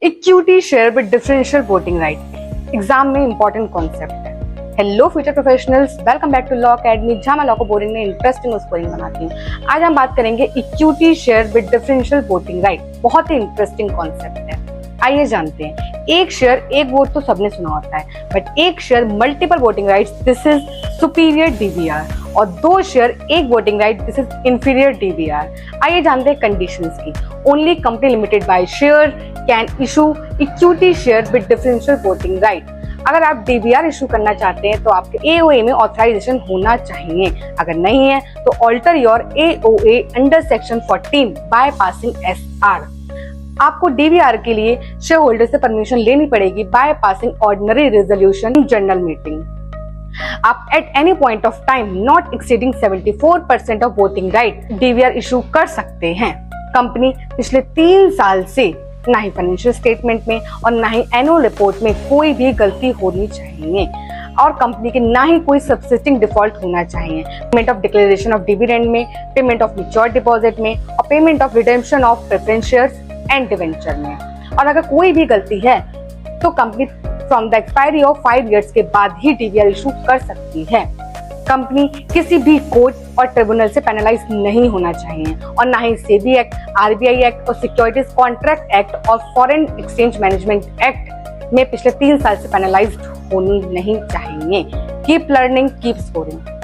Equity share with differential voting right exam में important concept है। Hello future professionals, welcome back to law academy, जहां मैं law को boring में interesting और स्कोरिंग बनाती हूँ। आज हम बात करेंगे equity share with differential voting right. बहुत ही इंटरेस्टिंग कॉन्सेप्ट है, आइए जानते हैं। एक शेयर एक वोट तो सबने सुना होता है, बट एक share multiple voting rights, this is superior DVR, और दो शेयर एक voting right, this is inferior DVR. आइए जानते हैं कंडीशंस की। Only company limited by share can issue equity share with differential voting right. अगर आप डीवीआर इशू करना चाहते हैं तो आपके एओए में ऑथराइजेशन होना चाहिए। अगर नहीं है तो alter your AOA under section 14 by passing SR. आपको डीवीआर के लिए शेयर होल्डर से परमिशन लेनी पड़ेगी by passing ordinary resolution in general meeting. आप at any point of time not exceeding 74% of voting right DVR issue कर सकते हैं। कंपनी पिछले 3 साल से ना ही फाइनेंशियल स्टेटमेंट में और ना ही एनुअल रिपोर्ट में कोई भी गलती होनी चाहिए, और कंपनी के ना ही कोई सबसिस्टिंग डिफॉल्ट होना चाहिए। Payment of declaration of dividend में, पेमेंट ऑफ मैच्योर डिपॉजिट में, और payment of redemption of preference shares and debenture में। और अगर कोई भी गलती है तो company from the expiry of 5 years के बाद ही डीवीआर इशू कर सकती है। कंपनी किसी भी कोर्ट और ट्रिब्यूनल से पेनलाइज नहीं होना चाहिए, और ना ही सेबी एक्ट, आरबीआई एक्ट और सिक्योरिटीज कॉन्ट्रैक्ट एक्ट और फॉरेन एक्सचेंज मैनेजमेंट एक्ट में पिछले 3 साल से पेनलाइज्ड होनी नहीं चाहिए। Keep learning, keep scoring.